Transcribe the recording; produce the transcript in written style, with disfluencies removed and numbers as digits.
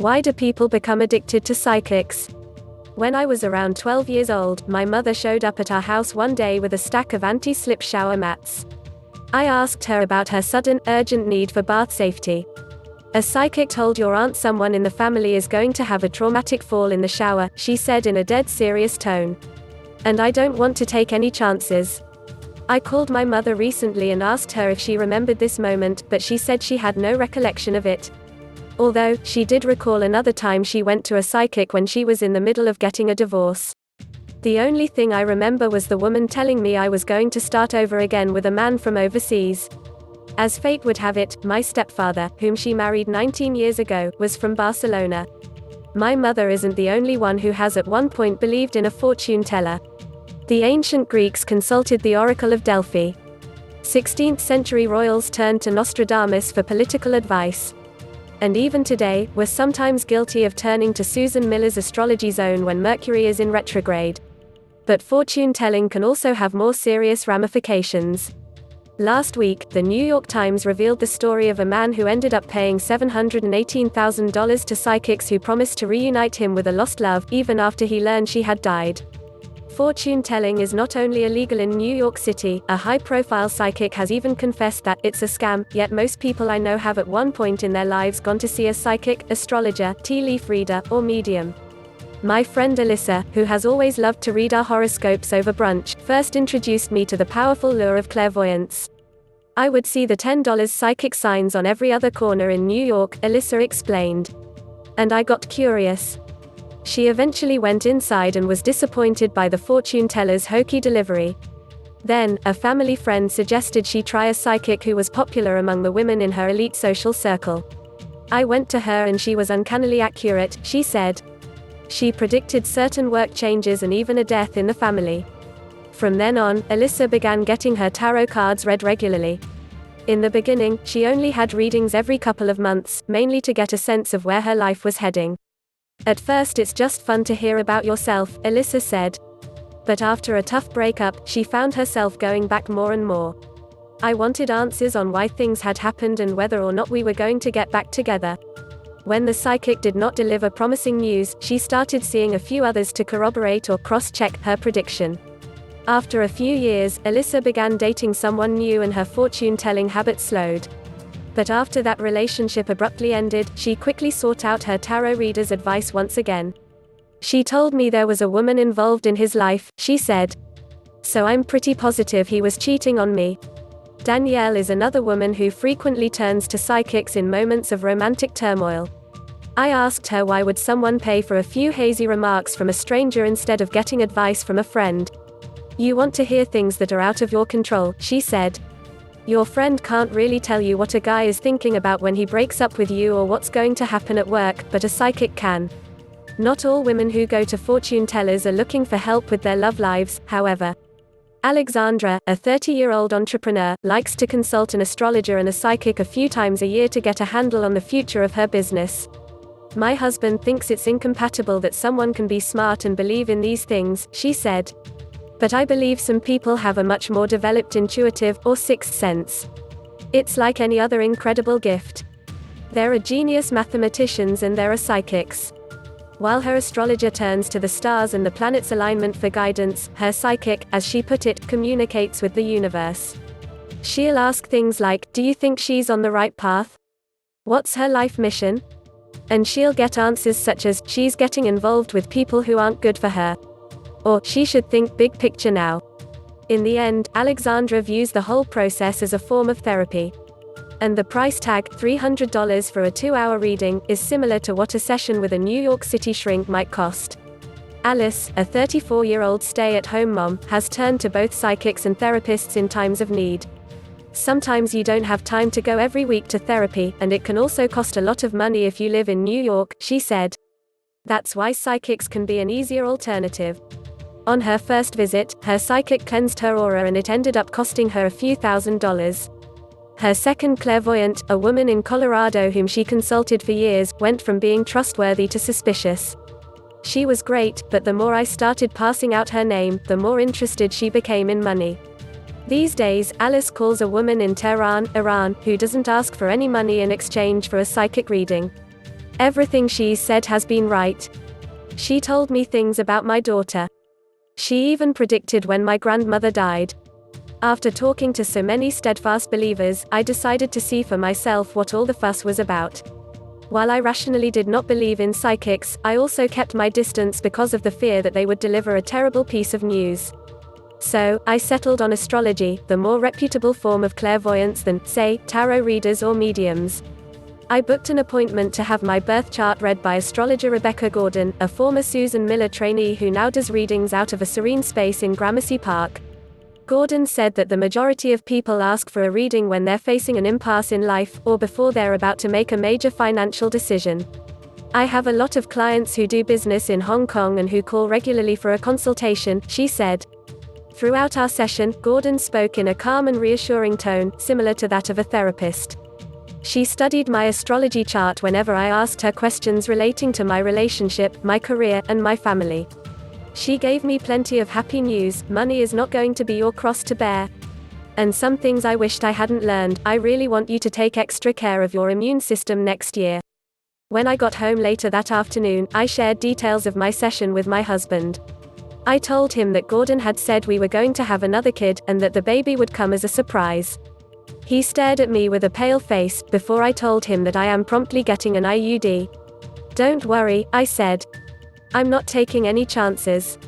Why do people become addicted to psychics? When I was around 12 years old, my mother showed up at our house one day with a stack of anti-slip shower mats. I asked her about her sudden, urgent need for bath safety. "A psychic told your aunt someone in the family is going to have a traumatic fall in the shower," she said in a dead serious tone. "And I don't want to take any chances." I called my mother recently and asked her if she remembered this moment, but she said she had no recollection of it. Although, she did recall another time she went to a psychic when she was in the middle of getting a divorce. "The only thing I remember was the woman telling me I was going to start over again with a man from overseas." As fate would have it, my stepfather, whom she married 19 years ago, was from Barcelona. My mother isn't the only one who has at one point believed in a fortune teller. The ancient Greeks consulted the Oracle of Delphi. 16th century royals turned to Nostradamus for political advice. And even today, we're sometimes guilty of turning to Susan Miller's astrology zone when Mercury is in retrograde. But fortune telling can also have more serious ramifications. Last week, the New York Times revealed the story of a man who ended up paying $718,000 to psychics who promised to reunite him with a lost love, even after he learned she had died. Fortune telling is not only illegal in New York City, a high-profile psychic has even confessed that it's a scam, yet most people I know have at one point in their lives gone to see a psychic, astrologer, tea leaf reader, or medium. My friend Alyssa, who has always loved to read our horoscopes over brunch, first introduced me to the powerful lure of clairvoyance. "I would see the $10 psychic signs on every other corner in New York," Alyssa explained. "And I got curious." She eventually went inside and was disappointed by the fortune teller's hokey delivery. Then, a family friend suggested she try a psychic who was popular among the women in her elite social circle. "I went to her and she was uncannily accurate," she said. She predicted certain work changes and even a death in the family. From then on, Alyssa began getting her tarot cards read regularly. In the beginning, she only had readings every couple of months, mainly to get a sense of where her life was heading. "At first it's just fun to hear about yourself," Alyssa said. But after a tough breakup, she found herself going back more and more. "I wanted answers on why things had happened and whether or not we were going to get back together." When the psychic did not deliver promising news, she started seeing a few others to corroborate or cross-check her prediction. After a few years, Alyssa began dating someone new and her fortune-telling habit slowed. But after that relationship abruptly ended, she quickly sought out her tarot reader's advice once again. "She told me there was a woman involved in his life," she said. "So I'm pretty positive he was cheating on me." Danielle is another woman who frequently turns to psychics in moments of romantic turmoil. "I asked her why would someone pay for a few hazy remarks from a stranger instead of getting advice from a friend. You want to hear things that are out of your control," she said. "Your friend can't really tell you what a guy is thinking about when he breaks up with you or what's going to happen at work, but a psychic can." Not all women who go to fortune tellers are looking for help with their love lives, however. Alexandra, a 30-year-old entrepreneur, likes to consult an astrologer and a psychic a few times a year to get a handle on the future of her business. "My husband thinks it's incompatible that someone can be smart and believe in these things," she said. "But I believe some people have a much more developed intuitive, or sixth sense. It's like any other incredible gift. There are genius mathematicians and there are psychics." While her astrologer turns to the stars and the planets' alignment for guidance, her psychic, as she put it, communicates with the universe. She'll ask things like, "Do you think she's on the right path? What's her life mission?" And she'll get answers such as, "She's getting involved with people who aren't good for her." Or, "She should think big picture now." In the end, Alexandra views the whole process as a form of therapy. And the price tag, $300 for a 2-hour reading, is similar to what a session with a New York City shrink might cost. Alice, a 34-year-old stay-at-home mom, has turned to both psychics and therapists in times of need. "Sometimes you don't have time to go every week to therapy, and it can also cost a lot of money if you live in New York," she said. "That's why psychics can be an easier alternative." On her first visit, her psychic cleansed her aura and it ended up costing her a few $1,000s. Her second clairvoyant, a woman in Colorado whom she consulted for years, went from being trustworthy to suspicious. "She was great, but the more I started passing out her name, the more interested she became in money." These days, Alice calls a woman in Tehran, Iran, who doesn't ask for any money in exchange for a psychic reading. Everything she's said has been right. She told me things about my daughter. She even predicted when my grandmother died. After talking to so many steadfast believers, I decided to see for myself what all the fuss was about. While I rationally did not believe in psychics, I also kept my distance because of the fear that they would deliver a terrible piece of news. So, I settled on astrology, the more reputable form of clairvoyance than, say, tarot readers or mediums. I booked an appointment to have my birth chart read by astrologer Rebecca Gordon, a former Susan Miller trainee who now does readings out of a serene space in Gramercy Park. Gordon said that the majority of people ask for a reading when they're facing an impasse in life, or before they're about to make a major financial decision. I have a lot of clients who do business in Hong Kong and who call regularly for a consultation, she said. Throughout our session, Gordon spoke in a calm and reassuring tone, similar to that of a therapist. She studied my astrology chart whenever I asked her questions relating to my relationship, my career, and my family. She gave me plenty of happy news. Money is not going to be your cross to bear. And some things I wished I hadn't learned. I really want you to take extra care of your immune system next year. When I got home later that afternoon, I shared details of my session with my husband. I told him that Gordon had said we were going to have another kid, and that the baby would come as a surprise. He stared at me with a pale face, before I told him that I am promptly getting an IUD. Don't worry, I said. I'm not taking any chances.